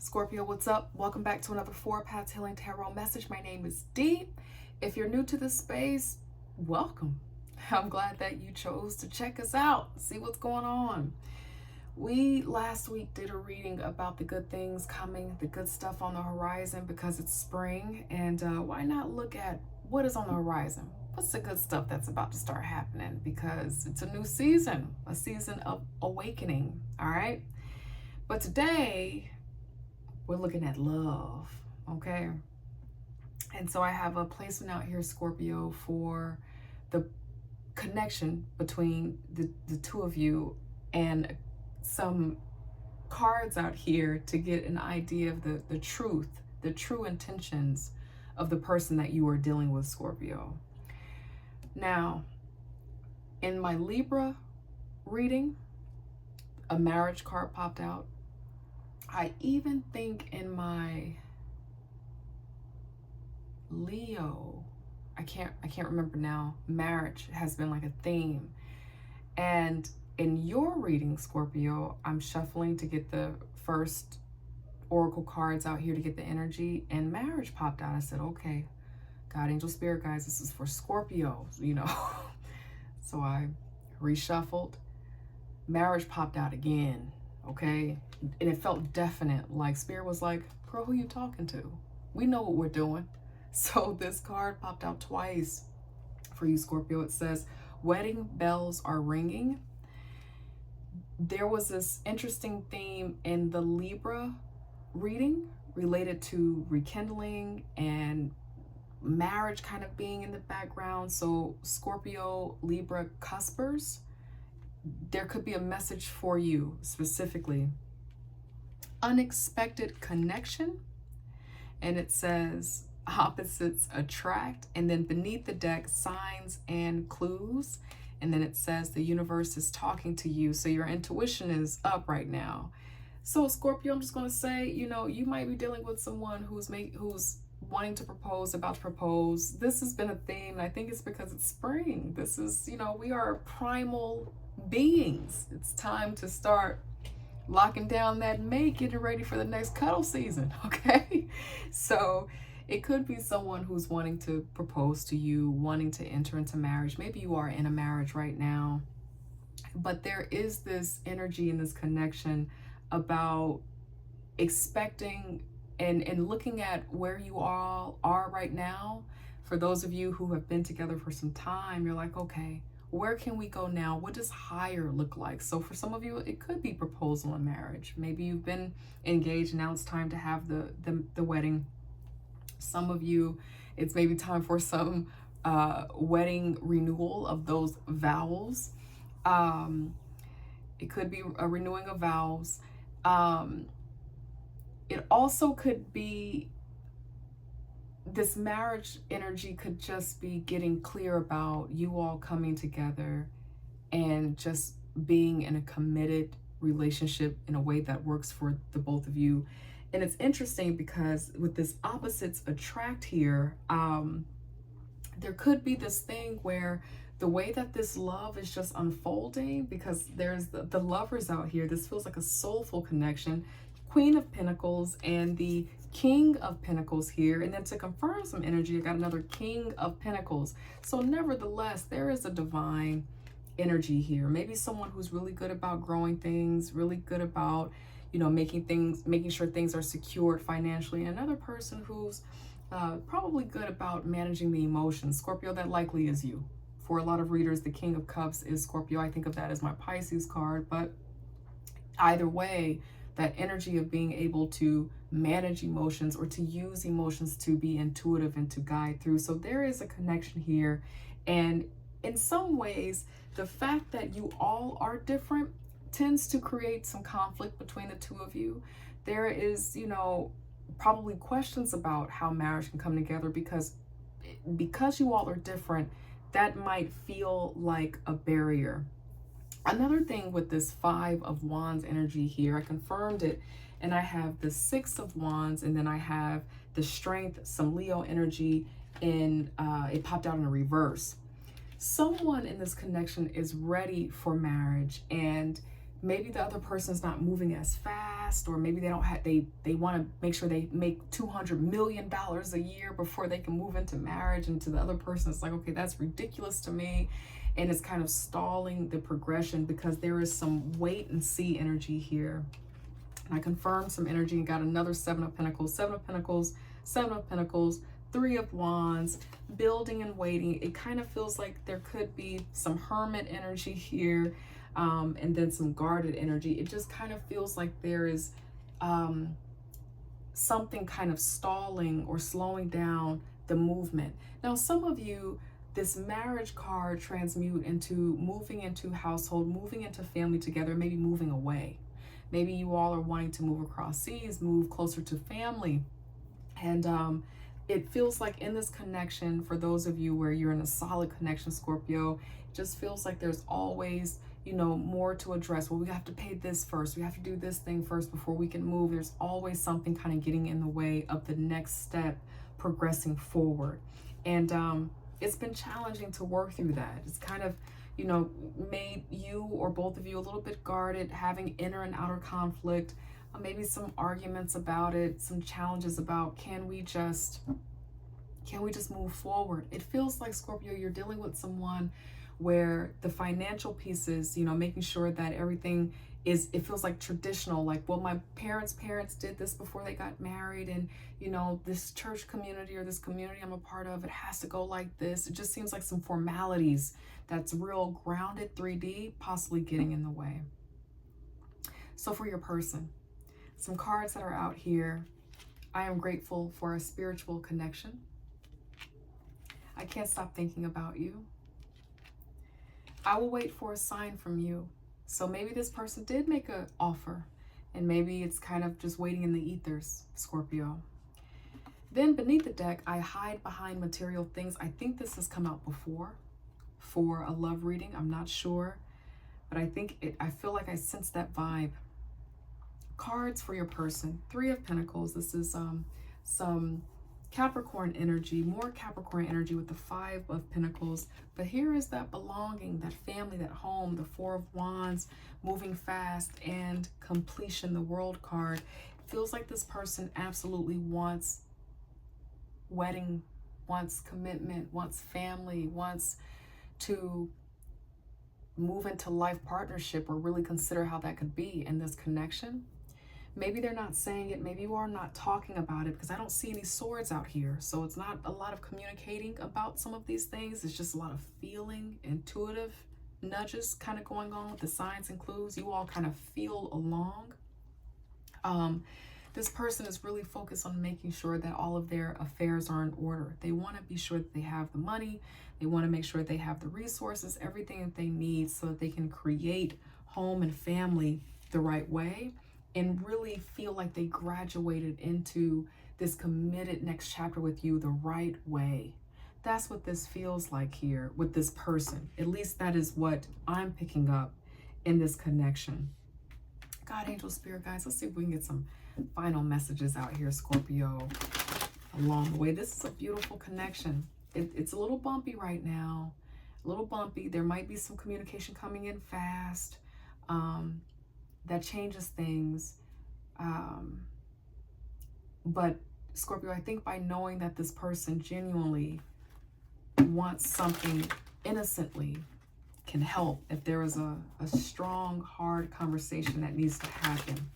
Scorpio, what's up? Welcome back to another Four Paths Healing Tarot message. My name is Dee. If you're new to this space, welcome. I'm glad that you chose to check us out, see what's going on. We last week did a reading about the good things coming, the good stuff on the horizon because it's spring. And why not look at what is on the horizon? What's the good stuff that's about to start happening? Because it's a new season, a season of awakening, all right? But today, we're looking at love, okay? And so I have a placement out here, Scorpio, for the connection between the two of you, and some cards out here to get an idea of the truth, the true intentions of the person that you are dealing with, Scorpio. Now, in my Libra reading, a marriage card popped out. I even think in my Leo, I can't remember now, marriage has been like a theme. And in your reading, Scorpio, I'm shuffling to get the first oracle cards out here to get the energy, and marriage popped out. I said, okay, God, angel, spirit guys, this is for Scorpio, you know. So I reshuffled. Marriage popped out again. Okay, and it felt definite, like spirit was like, girl, who you talking to? We know what we're doing. So this card popped out twice for you, Scorpio. It says, wedding bells are ringing. There was this interesting theme in the Libra reading related to rekindling and marriage kind of being in the background. So Scorpio, Libra cuspers, there could be a message for you specifically. Unexpected connection. And it says opposites attract. And then beneath the deck, signs and clues. And then it says the universe is talking to you. So your intuition is up right now. So Scorpio, I'm just going to say, you know, you might be dealing with someone who's wanting to propose, about to propose. This has been a theme. And I think it's because it's spring. This is, you know, we are primal beings. It's time to start locking down that mate, getting ready for the next cuddle season, okay? So it could be someone who's wanting to propose to you, wanting to enter into marriage. Maybe you are in a marriage right now, but there is this energy and this connection about expecting and looking at where you all are right now. For those of you who have been together for some time, you're like, okay, where can we go now? What does higher look like? So for some of you, it could be proposal and marriage. Maybe you've been engaged and now it's time to have the wedding. Some of you, it's maybe time for some wedding renewal of those vows. It could be a renewing of vows. It also could be this marriage energy could just be getting clear about you all coming together and just being in a committed relationship in a way that works for the both of you. And it's interesting because with this opposites attract here, there could be this thing where the way that this love is just unfolding, because there's the lovers out here, this feels like a soulful connection. Queen of Pentacles and the King of Pentacles here. And then to confirm some energy, I got another King of Pentacles. So nevertheless, there is a divine energy here. Maybe someone who's really good about growing things, really good about, you know, making sure things are secured financially. And another person who's probably good about managing the emotions. Scorpio, that likely is you. For a lot of readers, the King of Cups is Scorpio. I think of that as my Pisces card, but either way, that energy of being able to manage emotions or to use emotions to be intuitive and to guide through. So there is a connection here. And in some ways, the fact that you all are different tends to create some conflict between the two of you. There is, you know, probably questions about how marriage can come together because you all are different, that might feel like a barrier. Another thing with this Five of Wands energy here, I confirmed it, and I have the Six of Wands, and then I have the Strength, some Leo energy, and it popped out in a reverse. Someone in this connection is ready for marriage, and maybe the other person's not moving as fast, or maybe they don't have, they want to make sure they make $200 million a year before they can move into marriage. And to the other person, it's like, okay, that's ridiculous to me. And it's kind of stalling the progression because there is some wait and see energy here. I confirmed some energy and got another Seven of Pentacles, Seven of Pentacles, Seven of Pentacles, Three of Wands, building and waiting. It kind of feels like there could be some hermit energy here, and then some guarded energy. It just kind of feels like there is something kind of stalling or slowing down the movement. Now, some of you, this marriage card transmute into moving into household, moving into family together, maybe moving away. Maybe you all are wanting to move across seas, move closer to family. And it feels like in this connection, for those of you where you're in a solid connection, Scorpio, it just feels like there's always, you know, more to address. Well, we have to pay this first. We have to do this thing first before we can move. There's always something kind of getting in the way of the next step progressing forward. And it's been challenging to work through that. It's kind of, you know, made you or both of you a little bit guarded, having inner and outer conflict, maybe some arguments about it, some challenges about can we just move forward? It feels like, Scorpio, you're dealing with someone where the financial pieces, you know, making sure that everything is, it feels like traditional, like, well, my parents did this before they got married, and, you know, this church community or this community I'm a part of, it has to go like this. It just seems like some formalities that's real grounded 3D possibly getting in the way. So for your person, some cards that are out here. I am grateful for a spiritual connection. I can't stop thinking about you. I will wait for a sign from you. So maybe this person did make an offer, and maybe it's kind of just waiting in the ethers, Scorpio. Then beneath the deck, I hide behind material things. I think this has come out before for a love reading. I'm not sure, but I feel like I sense that vibe. Cards for your person. Three of Pentacles. This is some Capricorn energy, more Capricorn energy with the Five of Pentacles. But here is that belonging, that family, that home, the Four of Wands, moving fast, and completion, the World card. It feels like this person absolutely wants wedding, wants commitment, wants family, wants to move into life partnership, or really consider how that could be in this connection. Maybe they're not saying it. Maybe you are not talking about it, because I don't see any swords out here. So it's not a lot of communicating about some of these things. It's just a lot of feeling, intuitive nudges kind of going on with the signs and clues. You all kind of feel along. This person is really focused on making sure that all of their affairs are in order. They want to be sure that they have the money. They want to make sure they have the resources, everything that they need, so that they can create home and family the right way, and really feel like they graduated into this committed next chapter with you the right way. That's what this feels like here with this person. At least that is what I'm picking up in this connection. God, angel, spirit guides, let's see if we can get some final messages out here, Scorpio, along the way. This is a beautiful connection. It's a little bumpy right now, a little bumpy. There might be some communication coming in fast. That changes things. But Scorpio, I think by knowing that this person genuinely wants something innocently can help if there is a strong, hard conversation that needs to happen.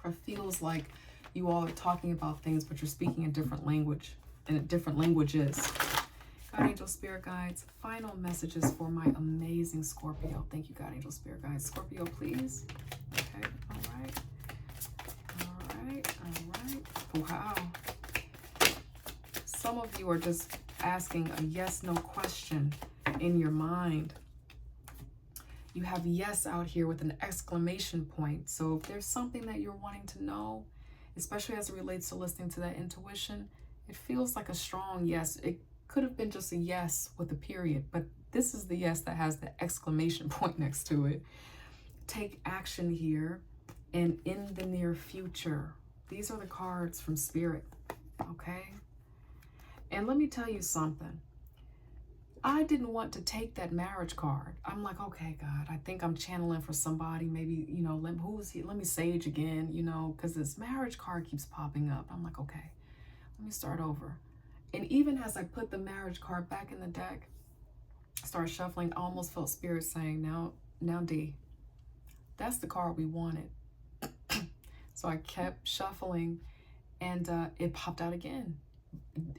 Or it feels like you all are talking about things, but you're speaking in different language, in different languages. God, angel, spirit guides, final messages for my amazing Scorpio. Thank you, God, angel, spirit guides. Scorpio, please. Okay, all right. All right, all right. Wow. Some of you are just asking a yes, no question in your mind. You have yes out here with an exclamation point. So if there's something that you're wanting to know, especially as it relates to listening to that intuition, it feels like a strong yes. It could have been just a yes with a period, but this is the yes that has the exclamation point next to it. Take action here and in the near future. These are the cards from Spirit, okay? And let me tell you something. I didn't want to take that marriage card. I'm like, okay, God, I think I'm channeling for somebody. Maybe, you know, who's he? Let me sage again, you know, because this marriage card keeps popping up. I'm like, okay, let me start over. And even as I put the marriage card back in the deck, start shuffling, I almost felt spirit saying, now D, that's the card we wanted. So I kept shuffling, and it popped out again.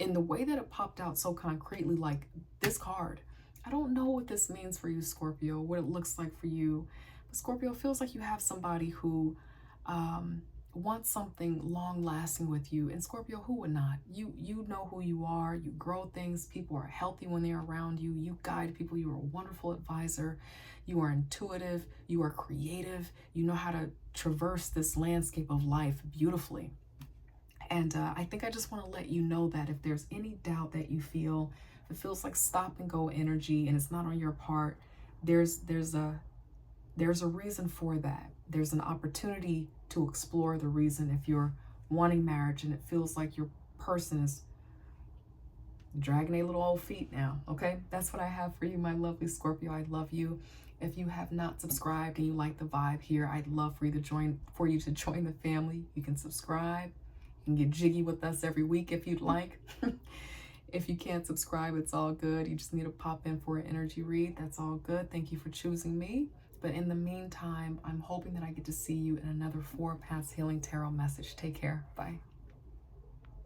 In the way that it popped out so concretely, like this card. I don't know what this means for you, Scorpio, what it looks like for you. But Scorpio, feels like you have somebody who wants something long lasting with you. And Scorpio, who would not? You know who you are. You grow things. People are healthy when they're around you. You guide people. You are a wonderful advisor. You are intuitive. You are creative. You know how to traverse this landscape of life beautifully. And I think I just want to let you know that if there's any doubt that you feel, if it feels like stop and go energy and it's not on your part, there's a reason for that. There's an opportunity to explore the reason if you're wanting marriage and it feels like your person is dragging their little old feet now. Okay, that's what I have for you, my lovely Scorpio. I love you. If you have not subscribed and you like the vibe here, I'd love for you to join the family. You can subscribe. You can get jiggy with us every week if you'd like. If you can't subscribe, it's all good. You just need to pop in for an energy read. That's all good. Thank you for choosing me. But in the meantime, I'm hoping that I get to see you in another 4 Paths Healing Tarot message. Take care. Bye.